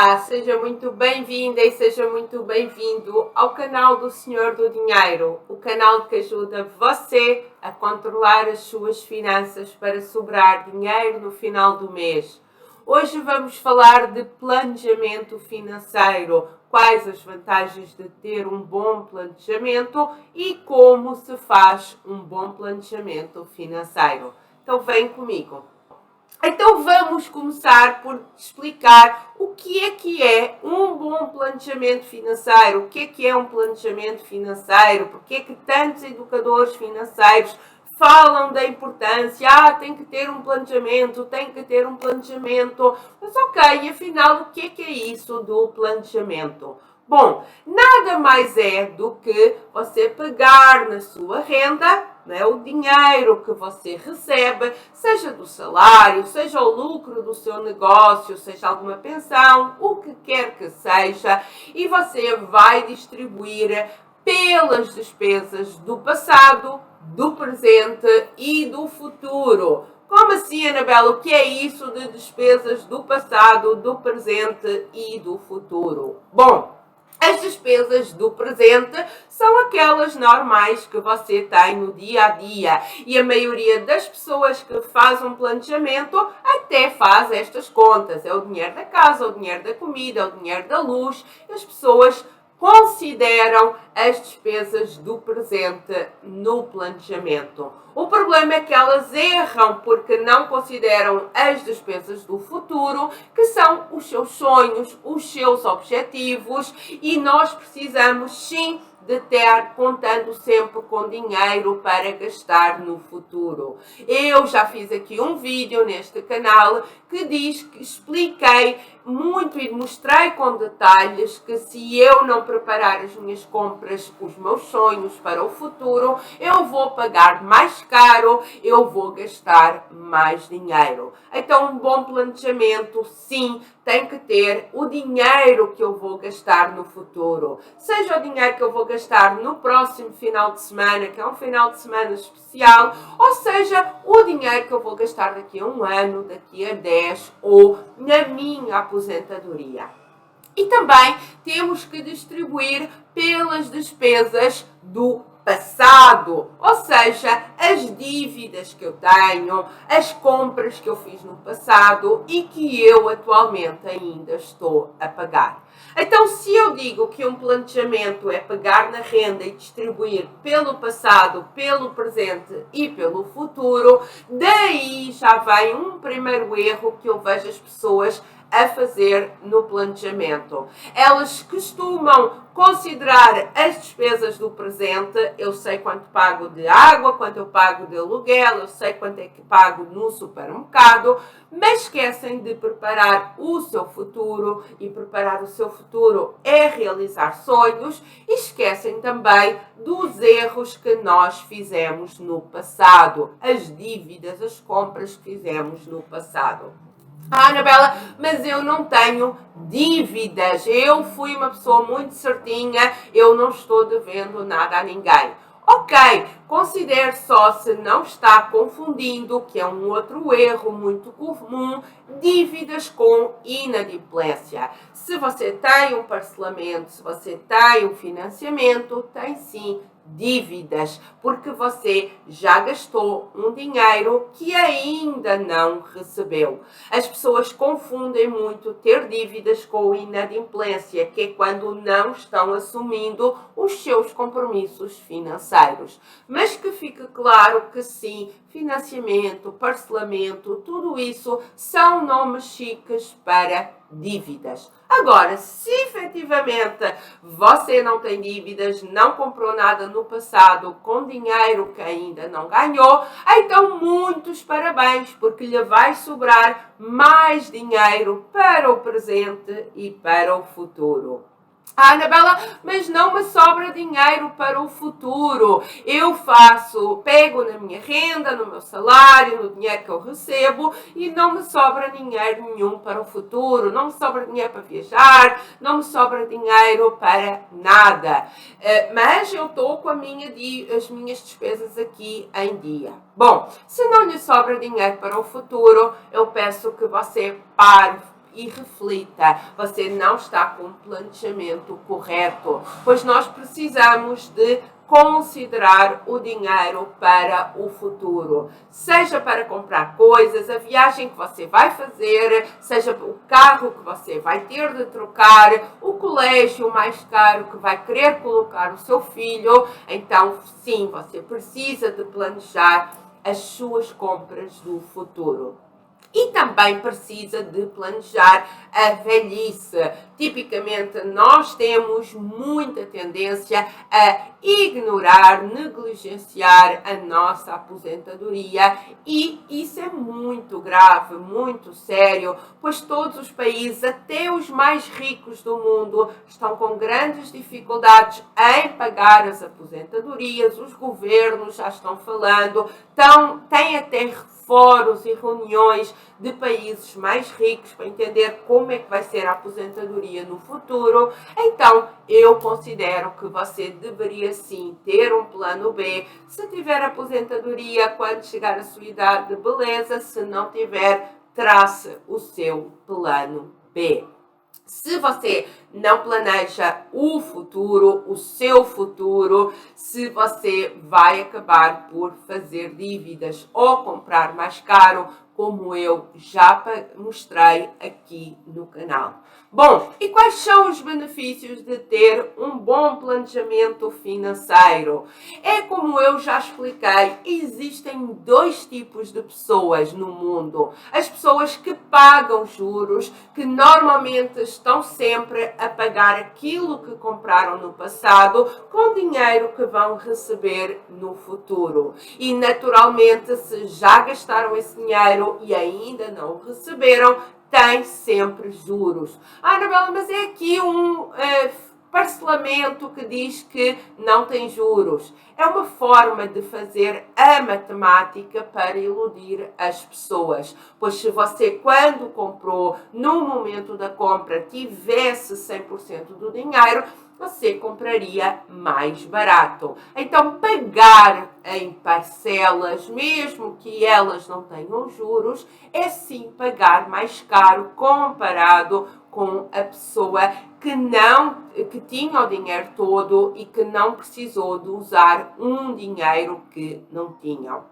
Olá, seja muito bem-vinda e seja muito bem-vindo ao canal do Senhor do Dinheiro, o canal que ajuda você a controlar as suas finanças para sobrar dinheiro no final do mês. Hoje vamos falar de planejamento financeiro, quais as vantagens de ter um bom planejamento e como se faz um bom planejamento financeiro. Então vem comigo. Então vamos começar por explicar o que é um bom planejamento financeiro, o que é um planejamento financeiro, porque é que tantos educadores financeiros falam da importância, tem que ter um planejamento, tem que ter um planejamento. Mas ok, afinal, o que é isso do planejamento? Bom, nada mais é do que você pegar na sua renda, né, o dinheiro que você recebe, seja do salário, seja o lucro do seu negócio, seja alguma pensão, o que quer que seja, e você vai distribuir pelas despesas do passado, do presente e do futuro. Como assim, Anabela? O que é isso de despesas do passado, do presente e do futuro? Bom, as despesas do presente são aquelas normais que você tem no dia a dia e a maioria das pessoas que faz um planejamento até faz estas contas. É o dinheiro da casa, o dinheiro da comida, o dinheiro da luz. As pessoas consideram as despesas do presente no planejamento. O problema é que elas erram porque não consideram as despesas do futuro, que são os seus sonhos, os seus objetivos, e nós precisamos sim de ter contando sempre com dinheiro para gastar no futuro. Eu já fiz aqui um vídeo neste canal que diz que expliquei muito e mostrei com detalhes que se eu não preparar as minhas compras, os meus sonhos para o futuro, eu vou pagar mais caro, eu vou gastar mais dinheiro. Então, um bom planejamento, sim, tem que ter o dinheiro que eu vou gastar no futuro. Seja o dinheiro que eu vou gastar no próximo final de semana, que é um final de semana especial, ou seja, o dinheiro que eu vou gastar daqui a um ano, daqui a 10 ou na minha aposentadoria. E também temos que distribuir pelas despesas do passado, ou seja, as dívidas que eu tenho, as compras que eu fiz no passado e que eu atualmente ainda estou a pagar. Então, se eu digo que um planejamento é pegar na renda e distribuir pelo passado, pelo presente e pelo futuro, daí já vem um primeiro erro que eu vejo as pessoas a fazer no planejamento. Elas costumam considerar as despesas do presente. Eu sei quanto pago de água, quanto eu pago de aluguel, eu sei quanto é que pago no supermercado, mas esquecem de preparar o seu futuro, e preparar o seu futuro é realizar sonhos, e esquecem também dos erros que nós fizemos no passado, as dívidas, as compras que fizemos no passado. Anabela, mas eu não tenho dívidas, eu fui uma pessoa muito certinha, eu não estou devendo nada a ninguém. Ok, considere só se não está confundindo, que é um outro erro muito comum, dívidas com inadimplência. Se você tem um parcelamento, se você tem um financiamento, tem sim dívidas, porque você já gastou um dinheiro que ainda não recebeu. As pessoas confundem muito ter dívidas com inadimplência, que é quando não estão assumindo os seus compromissos financeiros. Mas que fique claro que sim, financiamento, parcelamento, tudo isso são nomes chiques para dívidas. Agora, se efetivamente você não tem dívidas, não comprou nada no passado com dinheiro que ainda não ganhou, então muitos parabéns, porque lhe vai sobrar mais dinheiro para o presente e para o futuro. Anabela, mas não me sobra dinheiro para o futuro. Eu pego na minha renda, no meu salário, no dinheiro que eu recebo, e não me sobra dinheiro nenhum para o futuro. Não me sobra dinheiro para viajar, não me sobra dinheiro para nada. Mas eu estou com as minhas despesas aqui em dia. Bom, se não lhe sobra dinheiro para o futuro, eu peço que você pare e reflita, você não está com um planejamento correto, pois nós precisamos de considerar o dinheiro para o futuro, seja para comprar coisas, a viagem que você vai fazer, seja o carro que você vai ter de trocar, o colégio mais caro que vai querer colocar o seu filho. Então, sim, você precisa de planejar as suas compras do futuro. E também precisa de planejar a velhice. Tipicamente, nós temos muita tendência a ignorar, negligenciar a nossa aposentadoria, e isso é muito grave, muito sério, pois todos os países, até os mais ricos do mundo, estão com grandes dificuldades em pagar as aposentadorias. Os governos já estão falando, têm até fóruns e reuniões de países mais ricos para entender como é que vai ser a aposentadoria no futuro. Então, eu considero que você deveria sim ter um plano B. Se tiver aposentadoria quando chegar a sua idade, de beleza. Se não tiver, trace o seu plano B. Se você não planeja o futuro, o seu futuro, se você vai acabar por fazer dívidas ou comprar mais caro, como eu já mostrei aqui no canal. Bom, e quais são os benefícios de ter um bom planejamento financeiro? É como eu já expliquei, existem dois tipos de pessoas no mundo. As pessoas que pagam juros, que normalmente estão sempre a pagar aquilo que compraram no passado com dinheiro que vão receber no futuro. E naturalmente, se já gastaram esse dinheiro e ainda não o receberam, tem sempre juros. Anabela, mas é aqui um parcelamento que diz que não tem juros. É uma forma de fazer a matemática para iludir as pessoas. Pois se você, quando comprou, no momento da compra, tivesse 100% do dinheiro, você compraria mais barato. Então, pagar em parcelas, mesmo que elas não tenham juros, é sim pagar mais caro comparado com a pessoa que tinha o dinheiro todo e que não precisou de usar um dinheiro que não tinham.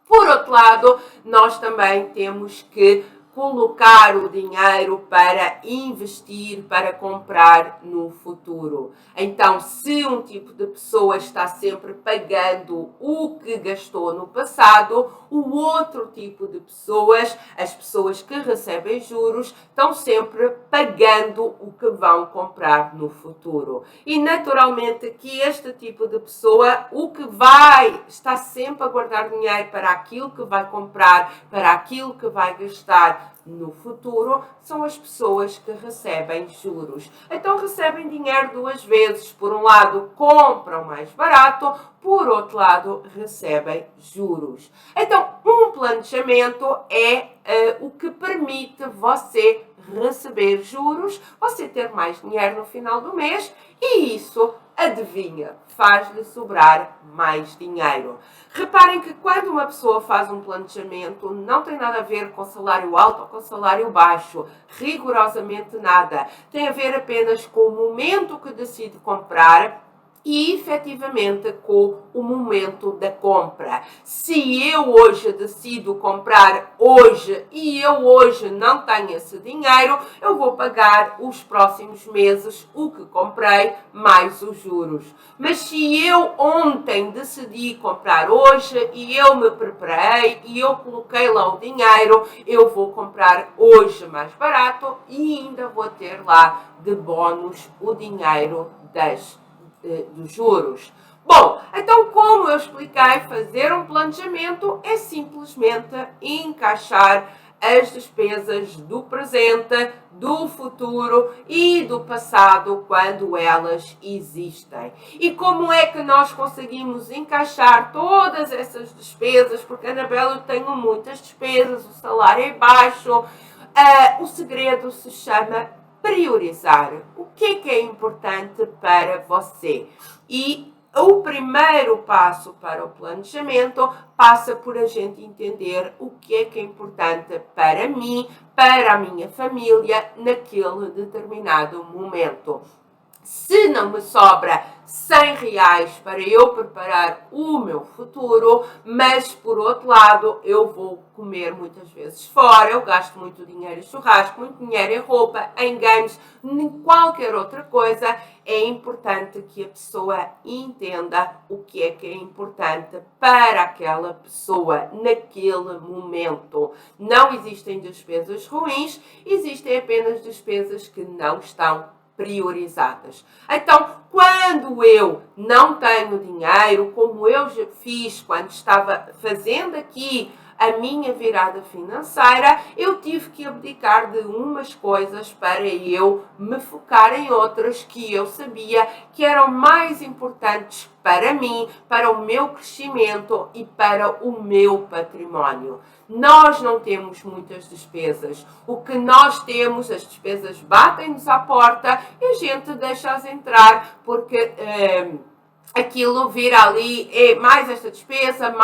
Por outro lado, nós também temos que colocar o dinheiro para investir, para comprar no futuro. Então, se um tipo de pessoa está sempre pagando o que gastou no passado, o outro tipo de pessoas, as pessoas que recebem juros, estão sempre pagando o que vão comprar no futuro. E naturalmente que este tipo de pessoa, está sempre a guardar dinheiro para aquilo que vai comprar, para aquilo que vai gastar no futuro, são as pessoas que recebem juros. Então recebem dinheiro duas vezes. Por um lado, compram mais barato, por outro lado, recebem juros. Então, um planejamento é o que permite você receber juros, você ter mais dinheiro no final do mês, e isso, adivinha, faz-lhe sobrar mais dinheiro. Reparem que quando uma pessoa faz um planejamento, não tem nada a ver com salário alto ou com salário baixo, rigorosamente nada. Tem a ver apenas com o momento que decide comprar e efetivamente com o momento da compra. Se eu hoje decido comprar hoje e eu hoje não tenho esse dinheiro, eu vou pagar os próximos meses o que comprei mais os juros. Mas se eu ontem decidi comprar hoje e eu me preparei e eu coloquei lá o dinheiro, eu vou comprar hoje mais barato e ainda vou ter lá de bónus o dinheiro dos juros. Bom, então como eu expliquei, fazer um planejamento é simplesmente encaixar as despesas do presente, do futuro e do passado quando elas existem. E como é que nós conseguimos encaixar todas essas despesas? Porque, Anabela, eu tenho muitas despesas, o salário é baixo. O segredo se chama priorizar. O que é importante para você? E o primeiro passo para o planejamento passa por a gente entender o que é importante para mim, para a minha família, naquele determinado momento. Se não me sobra 100 reais para eu preparar o meu futuro, mas por outro lado eu vou comer muitas vezes fora, eu gasto muito dinheiro em churrasco, muito dinheiro em roupa, em games, em qualquer outra coisa, é importante que a pessoa entenda o que é importante para aquela pessoa naquele momento. Não existem despesas ruins, existem apenas despesas que não estão priorizadas. Então, quando eu não tenho dinheiro, como eu já fiz quando estava fazendo aqui a minha virada financeira, eu tive que abdicar de umas coisas para eu me focar em outras que eu sabia que eram mais importantes para mim, para o meu crescimento e para o meu património. Nós não temos muitas despesas. O que nós temos, as despesas batem-nos à porta e a gente deixa-as entrar porque aquilo vira ali, mais esta despesa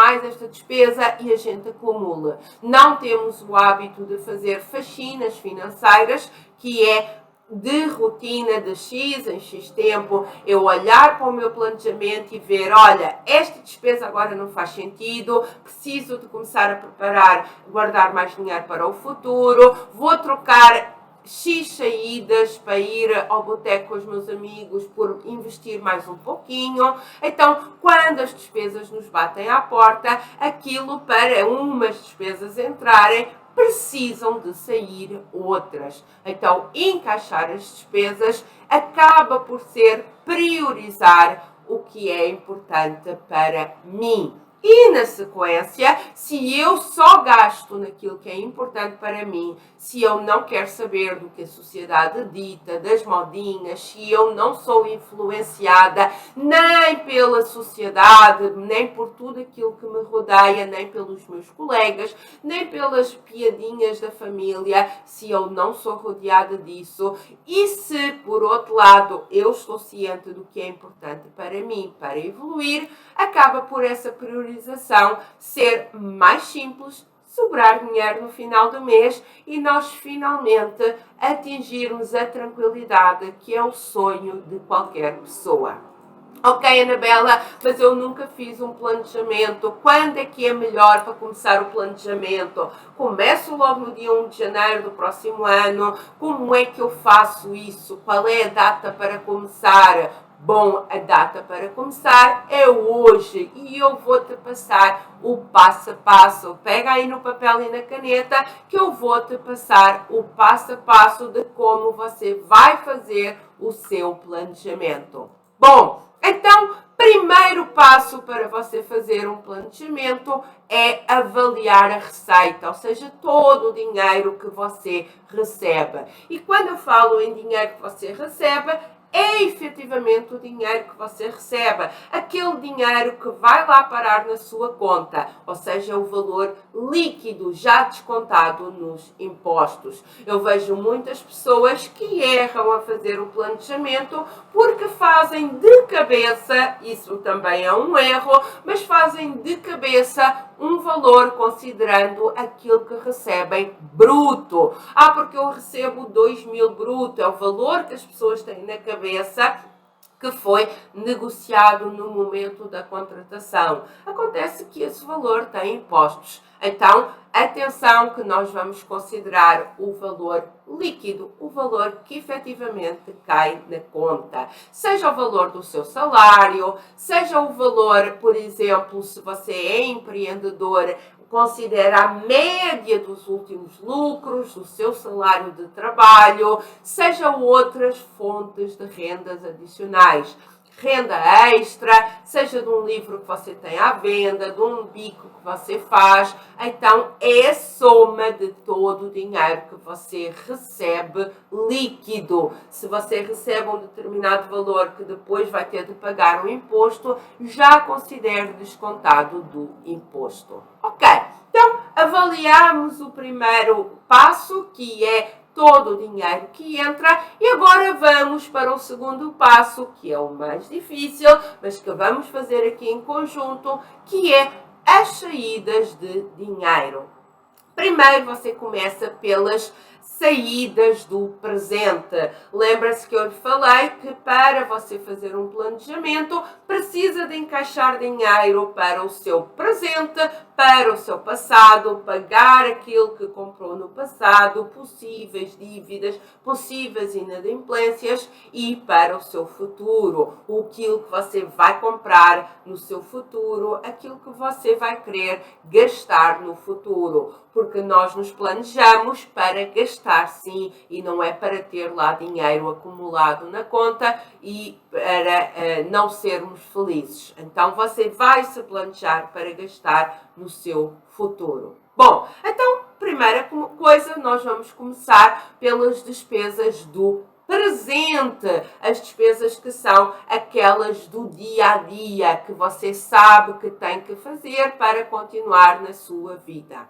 e a gente acumula. Não temos o hábito de fazer faxinas financeiras, que é de rotina de X em X tempo, eu olhar para o meu planejamento e ver, olha, esta despesa agora não faz sentido, preciso de começar a preparar, guardar mais dinheiro para o futuro, vou trocar X saídas para ir ao boteco com os meus amigos por investir mais um pouquinho. Então, quando as despesas nos batem à porta, aquilo para umas despesas entrarem, precisam de sair outras. Então, encaixar as despesas acaba por ser priorizar o que é importante para mim. E na sequência, se eu só gasto naquilo que é importante para mim, se eu não quero saber do que a sociedade dita, das modinhas, se eu não sou influenciada nem pela sociedade, nem por tudo aquilo que me rodeia, nem pelos meus colegas, nem pelas piadinhas da família, se eu não sou rodeada disso, e se por outro lado eu estou ciente do que é importante para mim, para evoluir, acaba por essa priorização ser mais simples, sobrar dinheiro no final do mês e nós finalmente atingirmos a tranquilidade que é o sonho de qualquer pessoa. Ok, Anabela, mas eu nunca fiz um planejamento. Quando é que é melhor para começar o planejamento? Começo logo no dia 1 de janeiro do próximo ano. Como é que eu faço isso? Qual é a data para começar? Bom, a data para começar é hoje e eu vou-te passar o passo a passo. Pega aí no papel e na caneta que eu vou-te passar o passo a passo de como você vai fazer o seu planejamento. Bom, então, primeiro passo para você fazer um planejamento é avaliar a receita, ou seja, todo o dinheiro que você recebe. E quando eu falo em dinheiro que você recebe, é efetivamente o dinheiro que você recebe, aquele dinheiro que vai lá parar na sua conta, ou seja, o valor líquido já descontado nos impostos. Eu vejo muitas pessoas que erram a fazer o planejamento porque fazem de cabeça, isso também é um erro, mas fazem de cabeça um valor considerando aquilo que recebem bruto. Ah, porque eu recebo 2.000 bruto, é o valor que as pessoas têm na cabeça que foi negociado no momento da contratação. Acontece que esse valor tem impostos. Então, atenção que nós vamos considerar o valor líquido, o valor que efetivamente cai na conta. Seja o valor do seu salário, seja o valor, por exemplo, se você é empreendedor, considera a média dos últimos lucros, do seu salário de trabalho, seja outras fontes de rendas adicionais. Renda extra, seja de um livro que você tem à venda, de um bico que você faz. Então, é a soma de todo o dinheiro que você recebe líquido. Se você recebe um determinado valor que depois vai ter de pagar um imposto, já considere descontado do imposto. Ok, então avaliamos o primeiro passo, que é todo o dinheiro que entra, e agora vamos para o segundo passo, que é o mais difícil, mas que vamos fazer aqui em conjunto, que é as saídas de dinheiro. Primeiro você começa pelas saídas do presente. Lembra-se que eu lhe falei que para você fazer um planejamento precisa de encaixar dinheiro para o seu presente, para o seu passado, pagar aquilo que comprou no passado, possíveis dívidas, possíveis inadimplências e para o seu futuro, aquilo que você vai comprar no seu futuro, aquilo que você vai querer gastar no futuro, porque nós nos planejamos para gastar sim e não é para ter lá dinheiro acumulado na conta e para não sermos felizes. Então você vai se planejar para gastar no seu futuro. Bom, então, primeira coisa, nós vamos começar pelas despesas do presente, as despesas que são aquelas do dia a dia, que você sabe que tem que fazer para continuar na sua vida.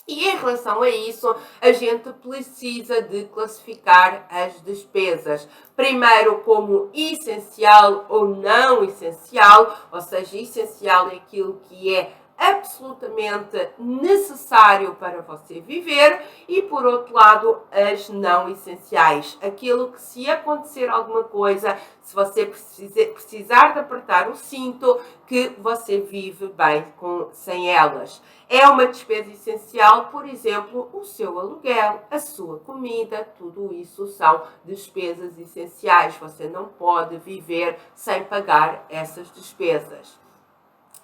E em relação a isso, a gente precisa de classificar as despesas. Primeiro como essencial ou não essencial, ou seja, essencial é aquilo que é absolutamente necessário para você viver, e por outro lado as não essenciais, aquilo que se acontecer alguma coisa, se você precisar de apertar o cinto, que você vive bem sem elas. É uma despesa essencial, por exemplo, o seu aluguel, a sua comida, tudo isso são despesas essenciais. Você não pode viver sem pagar essas despesas.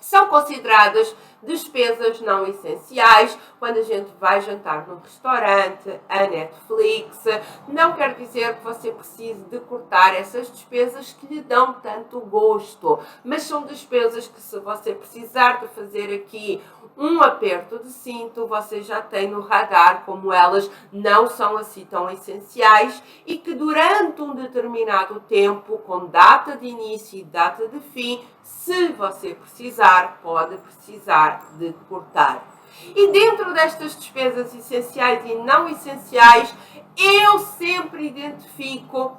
São consideradas despesas não essenciais quando a gente vai jantar num restaurante, a Netflix. Não quer dizer que você precise de cortar essas despesas que lhe dão tanto gosto, mas são despesas que, se você precisar de fazer aqui um aperto de cinto, você já tem no radar como elas não são assim tão essenciais e que durante um determinado tempo, com data de início e data de fim, se você precisar, pode precisar de cortar. E dentro destas despesas essenciais e não essenciais, eu sempre identifico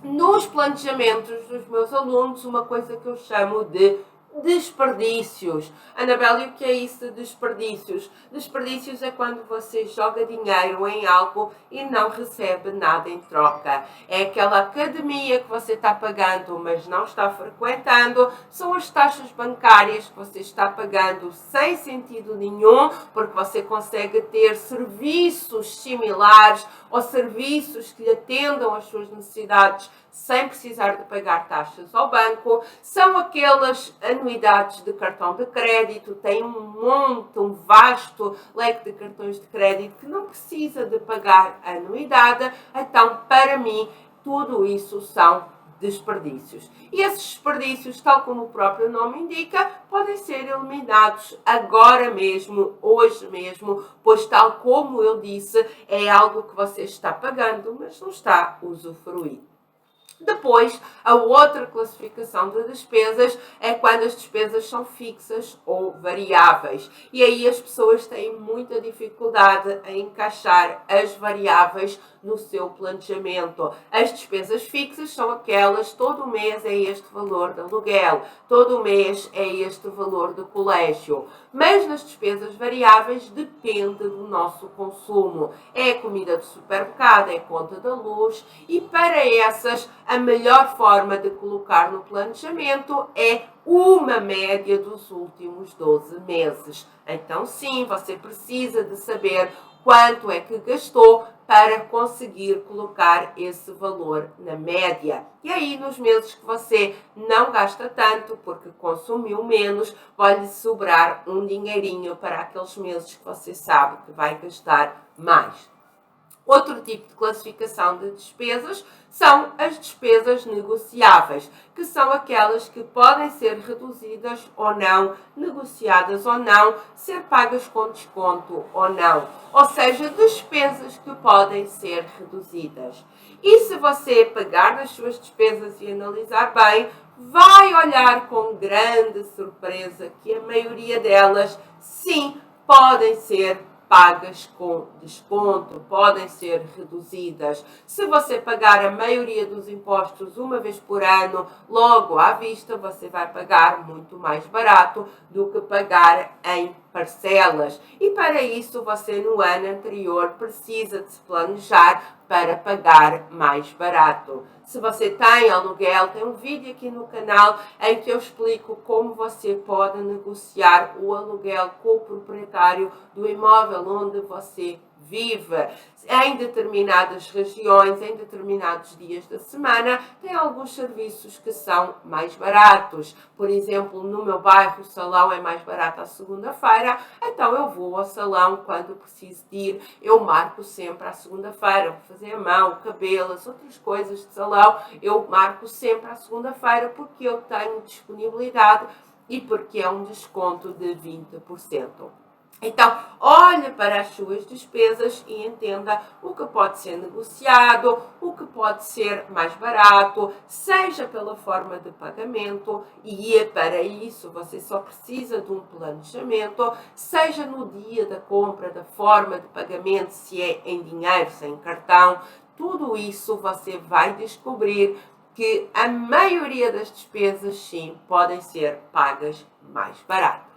nos planejamentos dos meus alunos uma coisa que eu chamo de desperdícios. Anabela, e o que é isso de desperdícios? Desperdícios é quando você joga dinheiro em algo e não recebe nada em troca. É aquela academia que você está pagando, mas não está frequentando. São as taxas bancárias que você está pagando sem sentido nenhum, porque você consegue ter serviços similares ou serviços que lhe atendam às suas necessidades sem precisar de pagar taxas ao banco. São aquelas anuidades de cartão de crédito, tem um vasto leque de cartões de crédito que não precisa de pagar anuidade. Então, para mim, tudo isso são desperdícios. E esses desperdícios, tal como o próprio nome indica, podem ser eliminados agora mesmo, hoje mesmo, pois tal como eu disse, é algo que você está pagando, mas não está usufruindo. Depois, a outra classificação de despesas é quando as despesas são fixas ou variáveis. E aí as pessoas têm muita dificuldade em encaixar as variáveis no seu planejamento. As despesas fixas são aquelas, todo mês é este valor de aluguel, todo mês é este valor de colégio. Mas nas despesas variáveis depende do nosso consumo. É a comida do supermercado, é a conta da luz, e para essas a melhor forma de colocar no planejamento é uma média dos últimos 12 meses. Então sim, você precisa de saber quanto é que gastou para conseguir colocar esse valor na média. E aí, nos meses que você não gasta tanto, porque consumiu menos, vai-lhe sobrar um dinheirinho para aqueles meses que você sabe que vai gastar mais. Outro tipo de classificação de despesas são as despesas negociáveis, que são aquelas que podem ser reduzidas ou não, negociadas ou não, ser pagas com desconto ou não. Ou seja, despesas que podem ser reduzidas. E se você pegar nas suas despesas e analisar bem, vai olhar com grande surpresa que a maioria delas, sim, podem ser pagas com desconto, podem ser reduzidas. Se você pagar a maioria dos impostos uma vez por ano, logo à vista, você vai pagar muito mais barato do que pagar em parcelas. E para isso, você no ano anterior precisa de se planejar para pagar mais barato. Se você tem aluguel, tem um vídeo aqui no canal em que eu explico como você pode negociar o aluguel com o proprietário do imóvel onde você vive. Em determinadas regiões, em determinados dias da semana, tem alguns serviços que são mais baratos. Por exemplo, no meu bairro o salão é mais barato à segunda-feira, então eu vou ao salão quando preciso de ir. Eu marco sempre à segunda-feira, vou fazer a mão, o cabelo, as outras coisas de salão, eu marco sempre à segunda-feira porque eu tenho disponibilidade e porque é um desconto de 20%. Então, olhe para as suas despesas e entenda o que pode ser negociado, o que pode ser mais barato, seja pela forma de pagamento, e para isso você só precisa de um planejamento, seja no dia da compra, da forma de pagamento, se é em dinheiro, se é em cartão, tudo isso você vai descobrir que a maioria das despesas, sim, podem ser pagas mais baratas.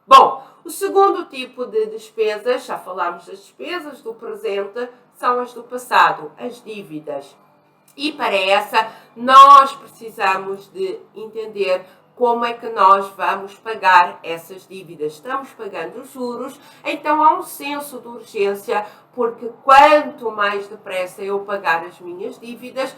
Bom, o segundo tipo de despesas, já falámos das despesas do presente, são as do passado, as dívidas. E para essa, nós precisamos de entender como é que nós vamos pagar essas dívidas. Estamos pagando juros, então há um senso de urgência, porque quanto mais depressa eu pagar as minhas dívidas,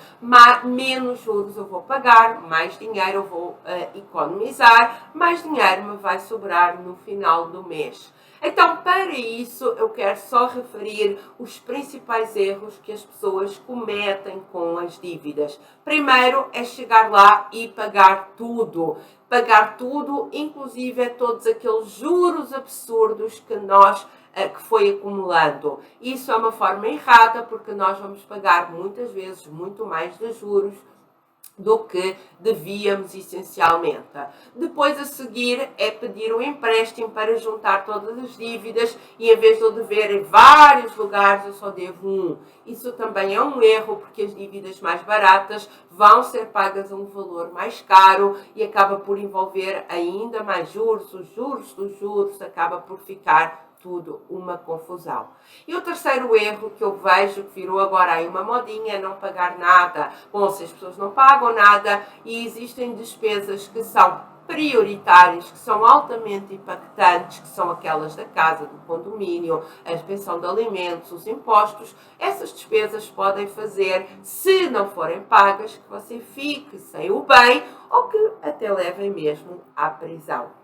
menos juros eu vou pagar, mais dinheiro eu vou economizar, mais dinheiro me vai sobrar no final do mês. Então, para isso, eu quero só referir os principais erros que as pessoas cometem com as dívidas. Primeiro é chegar lá e pagar tudo. Pagar tudo, inclusive todos aqueles juros absurdos que foi acumulando. Isso é uma forma errada, porque nós vamos pagar muitas vezes muito mais de juros do que devíamos essencialmente. Depois a seguir é pedir um empréstimo para juntar todas as dívidas e em vez de eu dever em vários lugares eu só devo um. Isso também é um erro, porque as dívidas mais baratas vão ser pagas a um valor mais caro e acaba por envolver ainda mais juros, os juros dos juros, acaba por ficar tudo uma confusão. E o terceiro erro que eu vejo que virou agora aí uma modinha é não pagar nada. Bom, se as pessoas não pagam nada e existem despesas que são prioritárias, que são altamente impactantes, que são aquelas da casa, do condomínio, a pensão de alimentos, os impostos, essas despesas podem fazer, se não forem pagas, que você fique sem o bem ou que até levem mesmo à prisão.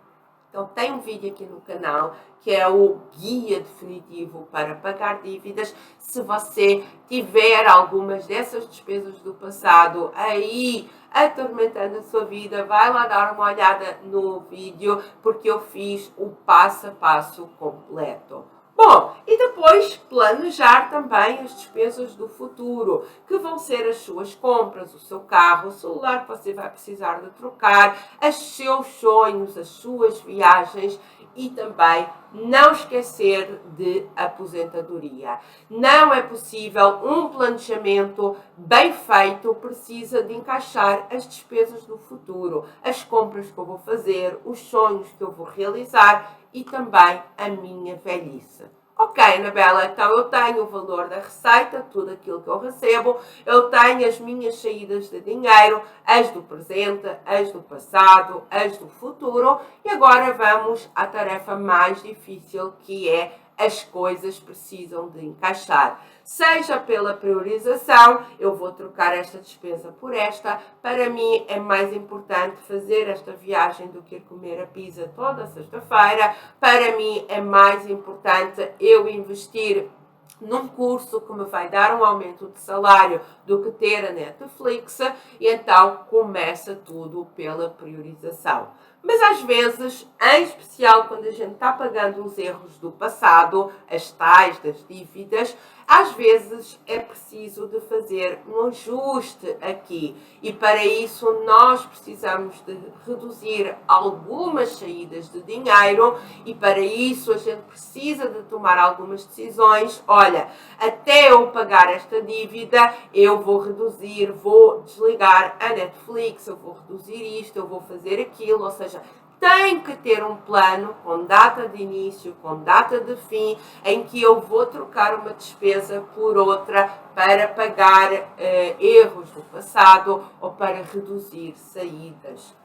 Então tem um vídeo aqui no canal que é o guia definitivo para pagar dívidas. Se você tiver algumas dessas despesas do passado aí atormentando a sua vida, vai lá dar uma olhada no vídeo, porque eu fiz o passo a passo completo. Bom, e depois planejar também as despesas do futuro, que vão ser as suas compras, o seu carro, o celular que você vai precisar de trocar, os seus sonhos, as suas viagens e também não esquecer de aposentadoria. Não é possível um planejamento bem feito, precisa de encaixar as despesas do futuro, as compras que eu vou fazer, os sonhos que eu vou realizar e também a minha velhice. Ok, Anabela, então eu tenho o valor da receita, tudo aquilo que eu recebo, eu tenho as minhas saídas de dinheiro, as do presente, as do passado, as do futuro, e agora vamos à tarefa mais difícil, que é as coisas precisam de encaixar. Seja pela priorização, eu vou trocar esta despesa por esta. Para mim é mais importante fazer esta viagem do que ir comer a pizza toda sexta-feira. Para mim é mais importante eu investir num curso que me vai dar um aumento de salário do que ter a Netflix, e então começa tudo pela priorização. Mas às vezes, em especial quando a gente está pagando os erros do passado, as tais das dívidas, Às vezes é preciso de fazer um ajuste aqui e para isso nós precisamos de reduzir algumas saídas de dinheiro e para isso a gente precisa de tomar algumas decisões. Olha, até eu pagar esta dívida eu vou reduzir, vou desligar a Netflix, eu vou reduzir isto, eu vou fazer aquilo, ou seja, tem que ter um plano com data de início, com data de fim, em que eu vou trocar uma despesa por outra para pagar erros do passado ou para reduzir saídas.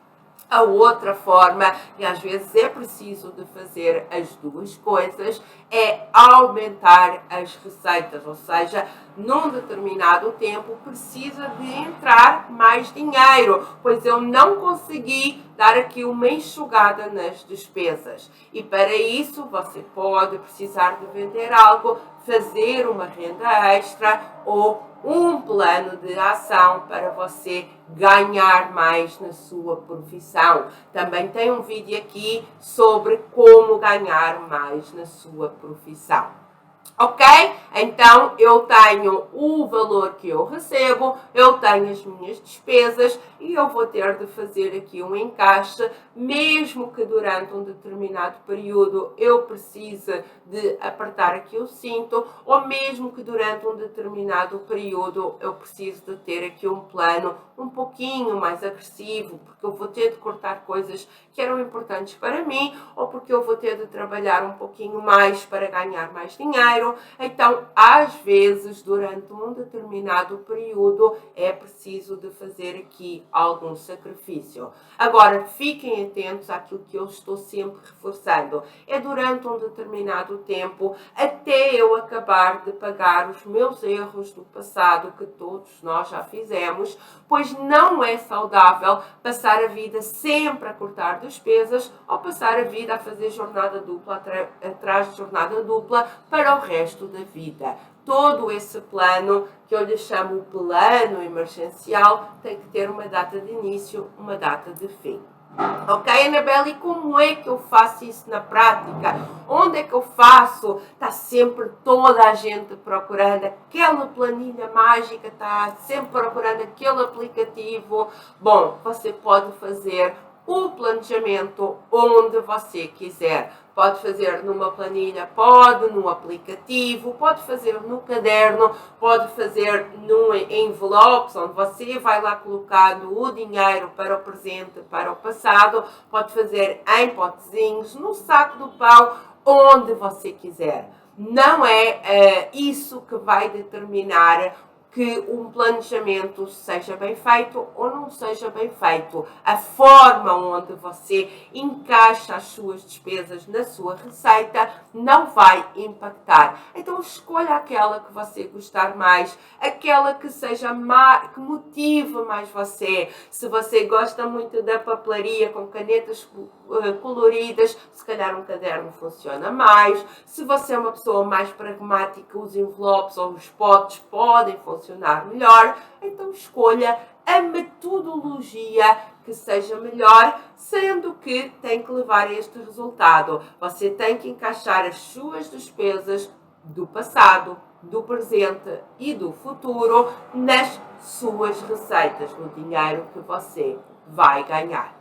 A outra forma, e às vezes é preciso de fazer as duas coisas, é aumentar as receitas, ou seja, num determinado tempo precisa de entrar mais dinheiro, pois eu não consegui dar aqui uma enxugada nas despesas. E para isso você pode precisar de vender algo, fazer uma renda extra ou um plano de ação para você ganhar mais na sua profissão. Também tem um vídeo aqui sobre como ganhar mais na sua profissão. Ok? Então, eu tenho o valor que eu recebo, eu tenho as minhas despesas e eu vou ter de fazer aqui um encaixe, mesmo que durante um determinado período eu precise de apertar aqui o cinto, ou mesmo que durante um determinado período eu preciso de ter aqui um plano um pouquinho mais agressivo, porque eu vou ter de cortar coisas que eram importantes para mim, ou porque eu vou ter de trabalhar um pouquinho mais para ganhar mais dinheiro. Então, às vezes, durante um determinado período, é preciso de fazer aqui algum sacrifício. Agora, fiquem atentos àquilo que eu estou sempre reforçando. É durante um determinado tempo, até eu acabar de pagar os meus erros do passado, que todos nós já fizemos, pois não é saudável passar a vida sempre a cortar despesas ou passar a vida a fazer jornada dupla atrás de jornada dupla para o resto da vida. Todo esse plano, que eu lhe chamo plano emergencial, tem que ter uma data de início, uma data de fim. Ok, Anabela? E como é que eu faço isso na prática? Onde é que eu faço? Está sempre toda a gente procurando aquela planilha mágica, está sempre procurando aquele aplicativo. Bom, você pode fazer o planejamento onde você quiser. Pode fazer numa planilha, pode no aplicativo, pode fazer no caderno, pode fazer num envelope, onde você vai lá colocando o dinheiro para o presente, para o passado, pode fazer em potezinhos, no saco do pão, onde você quiser. Não é isso que vai determinar que um planejamento seja bem feito ou não seja bem feito. A forma onde você encaixa as suas despesas na sua receita não vai impactar. Então escolha aquela que você gostar mais, aquela que seja mais, que motive mais você. Se você gosta muito da papelaria com canetas coloridas, se calhar um caderno funciona mais. Se você é uma pessoa mais pragmática, os envelopes ou os potes podem funcionar melhor. Então escolha a metodologia que seja melhor, sendo que tem que levar a este resultado. Você tem que encaixar as suas despesas do passado, do presente e do futuro nas suas receitas, no dinheiro que você vai ganhar.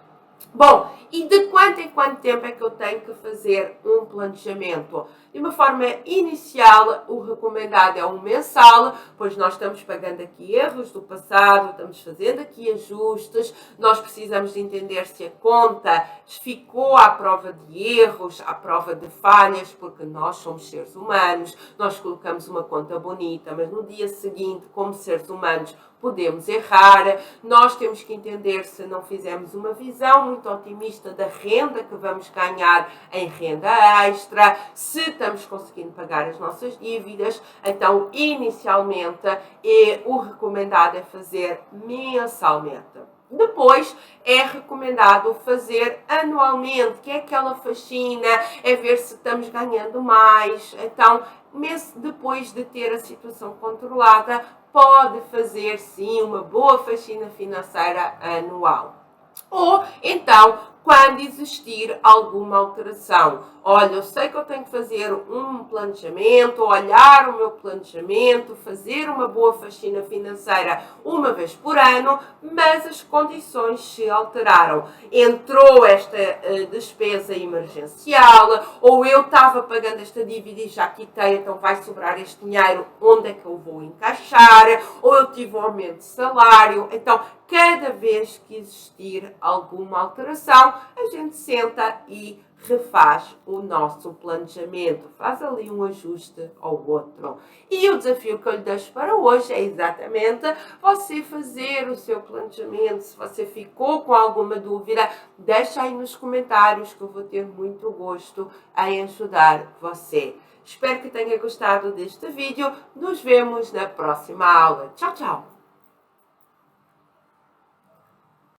Bom, e de quanto em quanto tempo é que eu tenho que fazer um planejamento? De uma forma inicial, o recomendado é um mensal, pois nós estamos pagando aqui erros do passado, estamos fazendo aqui ajustes, nós precisamos de entender se a conta ficou à prova de erros, à prova de falhas, porque nós somos seres humanos, nós colocamos uma conta bonita, mas no dia seguinte, como seres humanos, podemos errar. Nós temos que entender se não fizemos uma visão muito otimista da renda que vamos ganhar em renda extra, se estamos conseguindo pagar as nossas dívidas. Então, inicialmente, o recomendado é fazer mensalmente. Depois é recomendado fazer anualmente, que é aquela faxina, é ver se estamos ganhando mais. Então, depois de ter a situação controlada, pode fazer sim uma boa faxina financeira anual. Ou então quando existir alguma alteração. Olha, eu sei que eu tenho que fazer um planejamento, olhar o meu planejamento, fazer uma boa faxina financeira uma vez por ano, mas as condições se alteraram. Entrou esta despesa emergencial, ou eu estava pagando esta dívida e já quitei, então vai sobrar este dinheiro, onde é que eu vou encaixar? Ou eu tive um aumento de salário. Então, cada vez que existir alguma alteração, a gente senta e refaz o nosso planejamento, faz ali um ajuste ao outro. E o desafio que eu lhe deixo para hoje é exatamente você fazer o seu planejamento. Se você ficou com alguma dúvida, deixa aí nos comentários que eu vou ter muito gosto em ajudar você. Espero que tenha gostado deste vídeo. Nos vemos na próxima aula. Tchau, tchau!